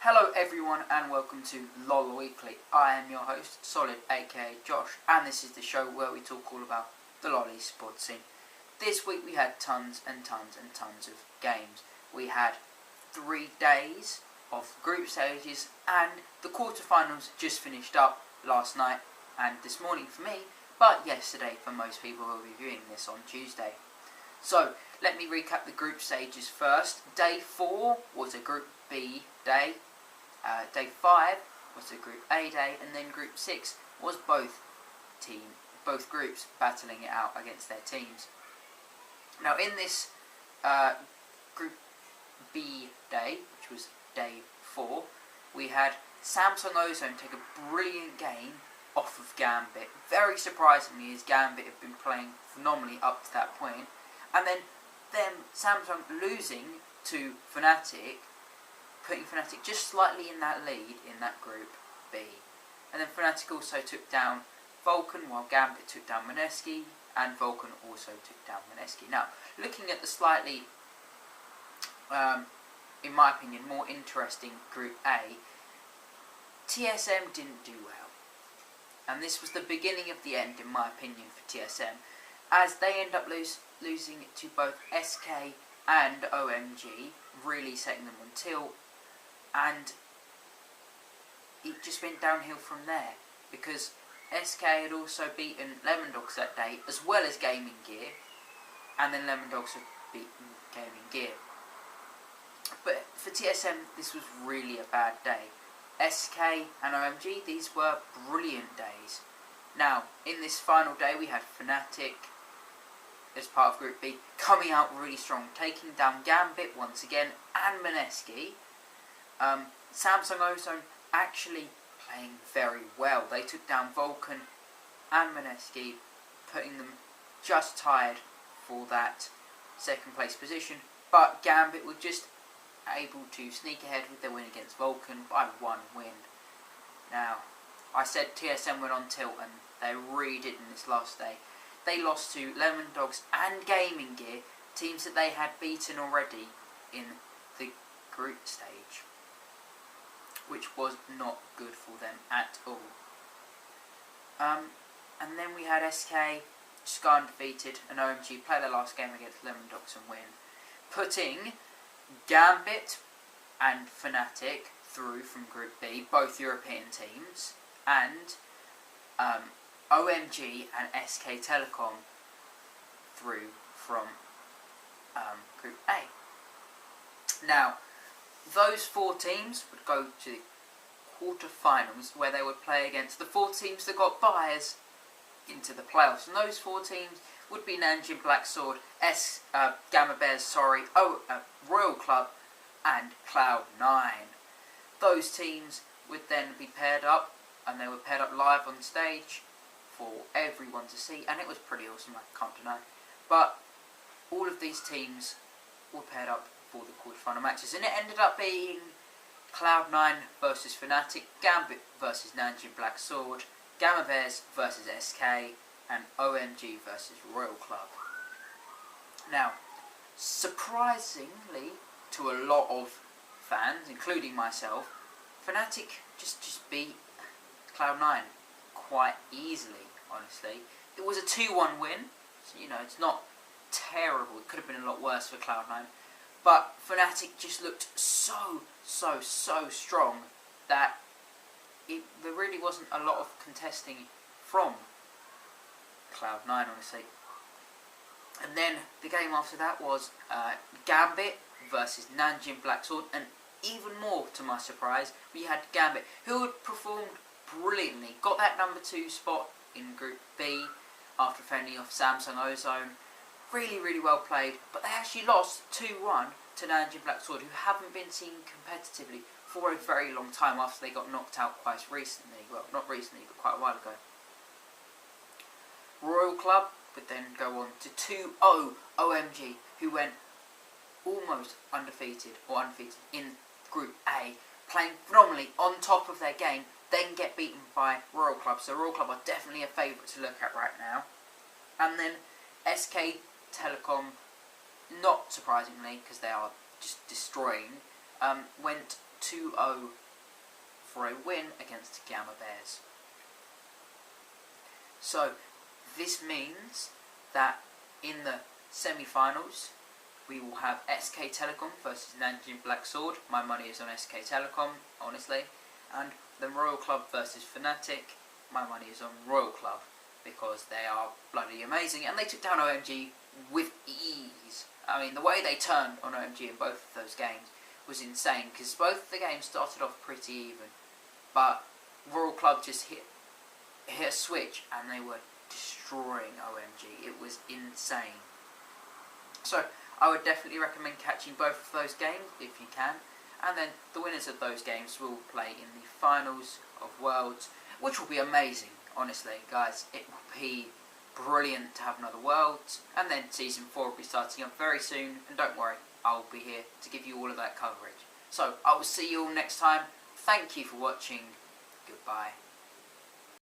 Hello everyone and welcome to LoL Weekly. I am your host, Solid aka Josh, and this is the show where we talk all about the LoL esports scene. This week we had tons and tons and tons of games. We had 3 days of group stages and the quarterfinals just finished up last night and this morning for me, but yesterday for most people who will be viewing this on Tuesday. So, let me recap the group stages first. Day 4 was a Group B day. Day 5 was a Group A day, and then Group 6 was both groups battling it out against their teams. Now, in this Group B day, which was Day 4, we had Samsung Ozone take a brilliant game off of Gambit. Very surprisingly, as Gambit had been playing phenomenally up to that point. And then Samsung losing to Fnatic, putting Fnatic just slightly in that lead in that Group B. And then Fnatic also took down Vulcan, while Gambit took down Mineski, and Vulcan also took down Mineski. Now, looking at the slightly, in my opinion, more interesting Group A, TSM didn't do well. And this was the beginning of the end, in my opinion, for TSM, as they end up losing to both SK and OMG, really setting them on tilt, and it just went downhill from there, because SK had also beaten Lemon Dogs that day, as well as Gaming Gear, and then Lemon Dogs had beaten Gaming Gear. But for TSM, this was really a bad day. SK and OMG, these were brilliant days. Now, in this final day, we had Fnatic, as part of Group B, coming out really strong, taking down Gambit once again, and Mineski. Samsung Ozone actually playing very well. They took down Vulcan and Mineski, putting them just tied for that second place position, but Gambit were just able to sneak ahead with their win against Vulcan by 1 win. Now, I said TSM went on tilt, and they really did in this last day. They lost to Lemon Dogs and Gaming Gear, teams that they had beaten already in the group stage, which was not good for them at all. And then we had SK just go undefeated, and OMG play their last game against Lemon Dogs and win, putting Gambit and Fnatic through from Group B, both European teams, and OMG and SK Telecom through from Group A. Now, those 4 teams would go to the quarterfinals, where they would play against the 4 teams that got buys into the playoffs. And those 4 teams would be Nanjing Black Sword, Gamma Bears, Royal Club, and Cloud9. Those teams would then be paired up, and they were paired up live on stage for everyone to see, and it was pretty awesome, I can't deny. But all of these teams were paired up for the quarterfinal matches, and it ended up being Cloud9 versus Fnatic, Gambit versus Nanjing Black Sword, Gamma Bears versus SK, and OMG versus Royal Club. Now, surprisingly to a lot of fans, including myself, Fnatic just beat Cloud9 quite easily, honestly. It was a 2-1 win, so, it's not terrible. It could have been a lot worse for Cloud9. But Fnatic just looked so strong that there really wasn't a lot of contesting from Cloud9, honestly. And then the game after that was Gambit versus Nanjing Black Sword, and even more to my surprise, we had Gambit, who had performed brilliantly, got that number 2 spot in Group B after fending off Samsung Ozone. Really well played, but they actually lost 2-1 to Nanjing Black Sword, who haven't been seen competitively for a very long time after they got knocked out quite recently. Well, not recently, but quite a while ago. Royal Club would then go on to 2-0 OMG, who went almost undefeated in Group A, playing phenomenally on top of their game, then get beaten by Royal Club. So Royal Club are definitely a favourite to look at right now. And then SK Telecom, not surprisingly, because they are just destroying, went 2-0 for a win against Gamma Bears. So this means that in the semi-finals we will have SK Telecom versus Nanjing Black Sword. My money is on SK Telecom, honestly. And the Royal Club versus Fnatic. My money is on Royal Club because they are bloody amazing and they took down OMG with ease. I mean, the way they turned on OMG in both of those games was insane because both of the games started off pretty even, but Royal Club just hit a switch and they were destroying OMG. It was insane. So I would definitely recommend catching both of those games if you can, and then the winners of those games will play in the finals of Worlds, which will be amazing. Honestly, guys, it will be brilliant to have another Worlds, and then Season 4 will be starting up very soon, and don't worry, I'll be here to give you all of that coverage. So, I will see you all next time. Thank you for watching. Goodbye.